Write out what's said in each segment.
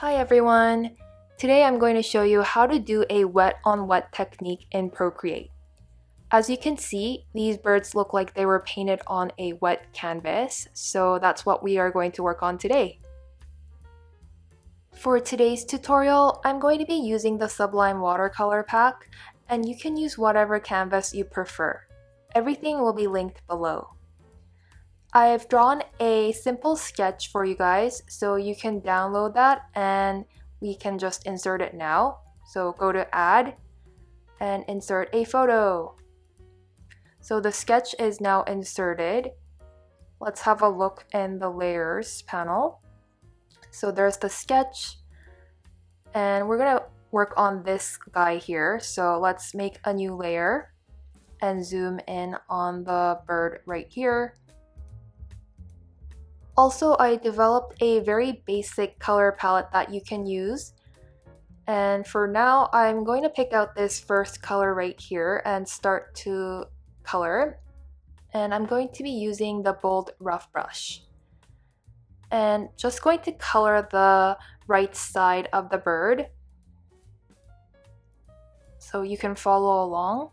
Hi everyone! Today I'm going to show you how to do a wet on wet technique in Procreate. As you can see, these birds look like they were painted on a wet canvas, so that's what we are going to work on today. For today's tutorial, I'm going to be using the Sublime Watercolor pack, and you can use whatever canvas you prefer. Everything will be linked below. I've drawn a simple sketch for you guys, so you can download that and we can just insert it now. So go to Add and insert a photo. So the sketch is now inserted. Let's have a look in the Layers panel. So there's the sketch, and we're gonna work on this guy here. So let's make a new layer and zoom in on the bird right here. Also, I developed a very basic color palette that you can use. And for now, I'm going to pick out this first color right here and start to color. And I'm going to be using the bold rough brush. And just going to color the right side of the bird. So you can follow along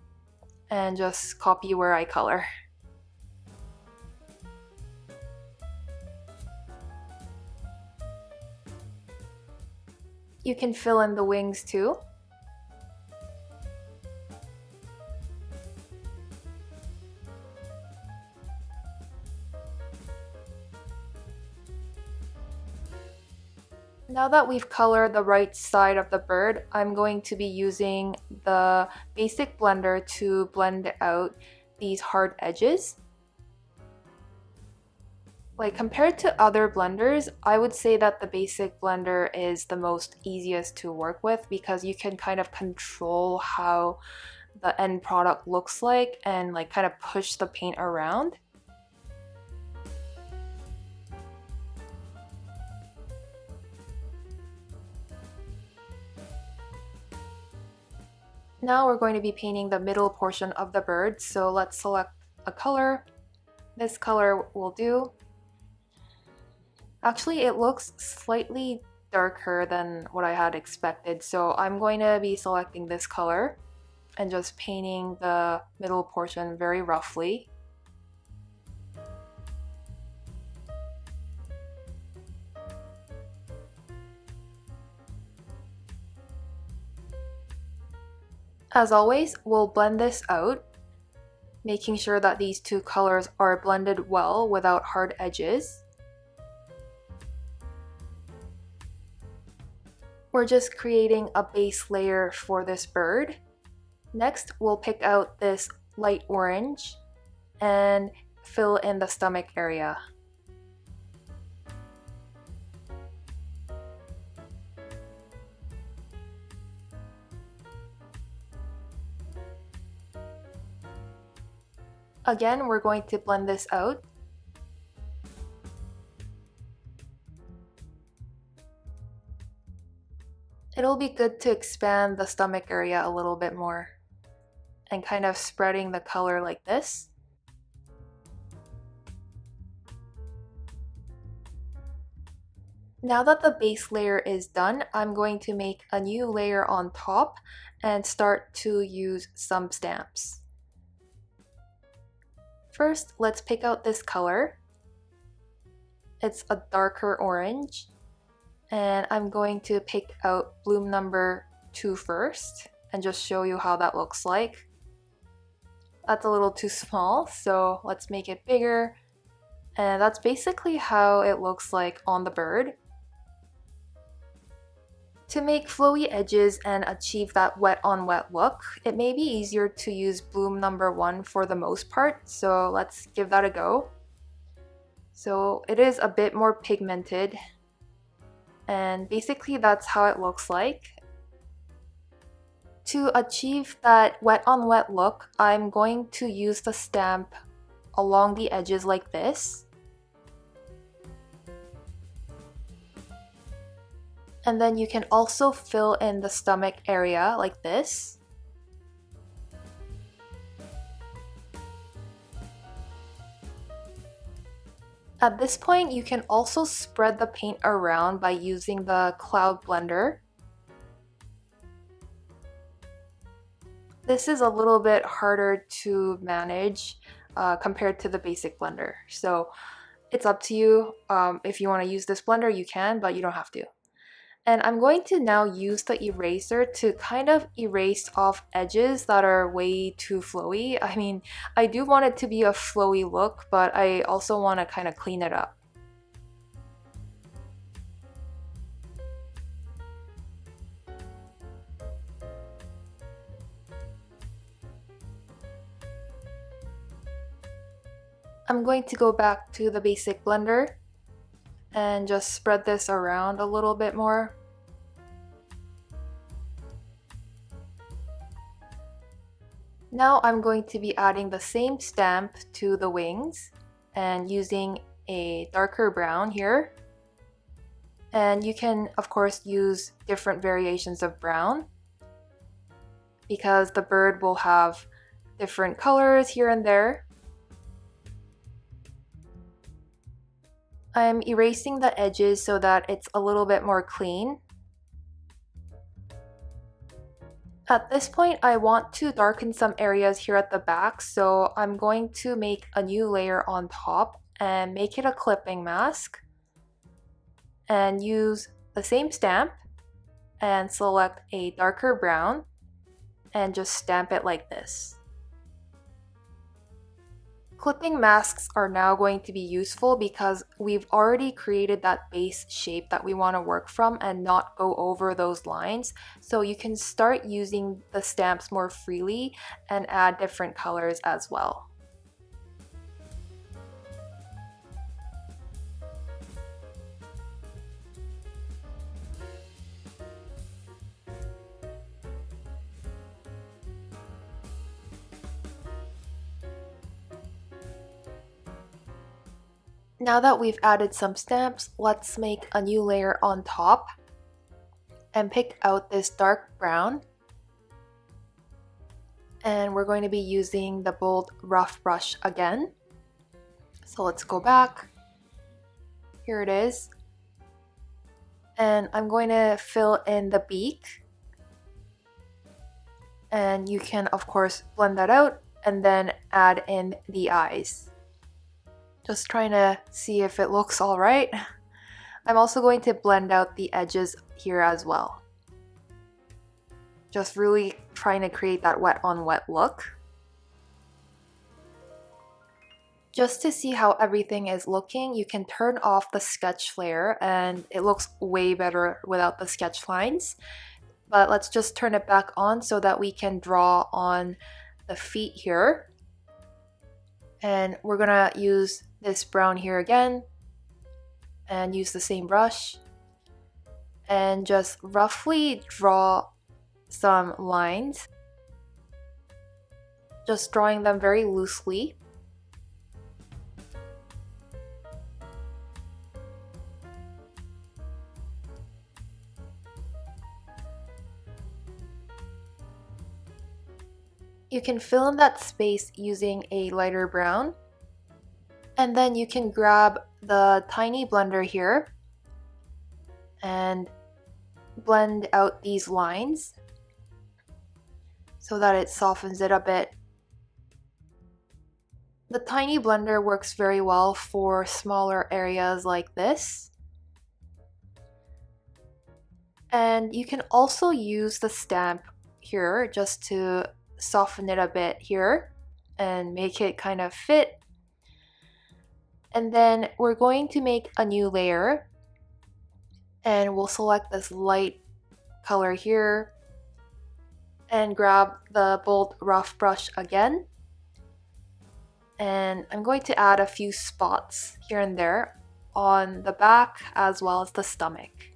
and just copy where I color. You can fill in the wings too. Now that we've colored the right side of the bird, I'm going to be using the basic blender to blend out these hard edges. Like compared to other blenders, I would say that the basic blender is the most easiest to work with because you can kind of control how the end product looks like and like kind of push the paint around. Now we're going to be painting the middle portion of the bird, so let's select a color. This color will do. Actually, it looks slightly darker than what I had expected, so I'm going to be selecting this color and just painting the middle portion very roughly. As always, we'll blend this out, making sure that these two colors are blended well without hard edges. We're just creating a base layer for this bird. Next, we'll pick out this light orange and fill in the stomach area. Again, we're going to blend this out. It'll be good to expand the stomach area a little bit more and kind of spreading the color like this. Now that the base layer is done, I'm going to make a new layer on top and start to use some stamps. First, let's pick out this color. It's a darker orange. And I'm going to pick out bloom number 2 first and just show you how that looks like. That's a little too small, so let's make it bigger. And that's basically how it looks like on the bird. To make flowy edges and achieve that wet on wet look, it may be easier to use bloom number 1 for the most part, so let's give that a go. So it is a bit more pigmented. And basically that's how it looks like. To achieve that wet on wet look, I'm going to use the stamp along the edges like this. And then you can also fill in the stomach area like this. At this point, you can also spread the paint around by using the cloud blender. This is a little bit harder to manage compared to the basic blender. So it's up to you. If you want to use this blender, you can, but you don't have to. And I'm going to now use the eraser to kind of erase off edges that are way too flowy. I mean, I do want it to be a flowy look, but I also want to kind of clean it up. I'm going to go back to the basic blender and just spread this around a little bit more. Now I'm going to be adding the same stamp to the wings and using a darker brown here. And you can, of course, use different variations of brown because the bird will have different colors here and there. I'm erasing the edges so that it's a little bit more clean. At this point, I want to darken some areas here at the back, so I'm going to make a new layer on top and make it a clipping mask. And use the same stamp and select a darker brown and just stamp it like this. Clipping masks are now going to be useful because we've already created that base shape that we want to work from and not go over those lines. So you can start using the stamps more freely and add different colors as well. Now that we've added some stamps, let's make a new layer on top and pick out this dark brown. And we're going to be using the bold rough brush again. So let's go back. Here it is. And I'm going to fill in the beak. And you can, of course, blend that out and then add in the eyes. Just trying to see if it looks all right. I'm also going to blend out the edges here as well. Just really trying to create that wet on wet look. Just to see how everything is looking, you can turn off the sketch layer and it looks way better without the sketch lines. But let's just turn it back on so that we can draw on the feet here. And we're gonna use this brown here again and use the same brush and just roughly draw some lines, just drawing them very loosely. You can fill in that space using a lighter brown. And then you can grab the tiny blender here and blend out these lines so that it softens it a bit. The tiny blender works very well for smaller areas like this. And you can also use the stamp here just to soften it a bit here and make it kind of fit. And then we're going to make a new layer and we'll select this light color here and grab the bold rough brush again. And I'm going to add a few spots here and there on the back as well as the stomach.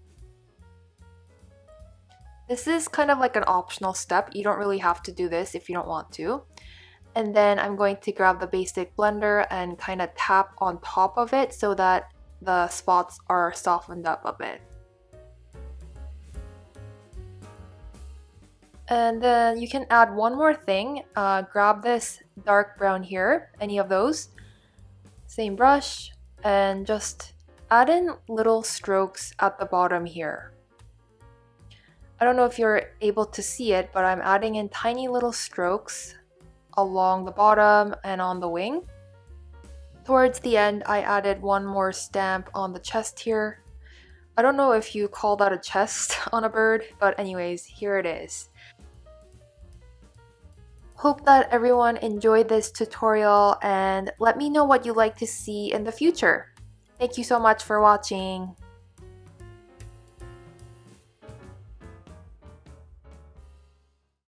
This is kind of like an optional step. You don't really have to do this if you don't want to. And then I'm going to grab the basic blender and kind of tap on top of it so that the spots are softened up a bit. And then you can add one more thing. Grab this dark brown here, any of those. Same brush, and just add in little strokes at the bottom here. I don't know if you're able to see it, but I'm adding in tiny little strokes along the bottom and on the wing. Towards the end, I added one more stamp on the chest here. I don't know if you call that a chest on a bird, but anyways, here it is. Hope that everyone enjoyed this tutorial and let me know what you'd like to see in the future. Thank you so much for watching.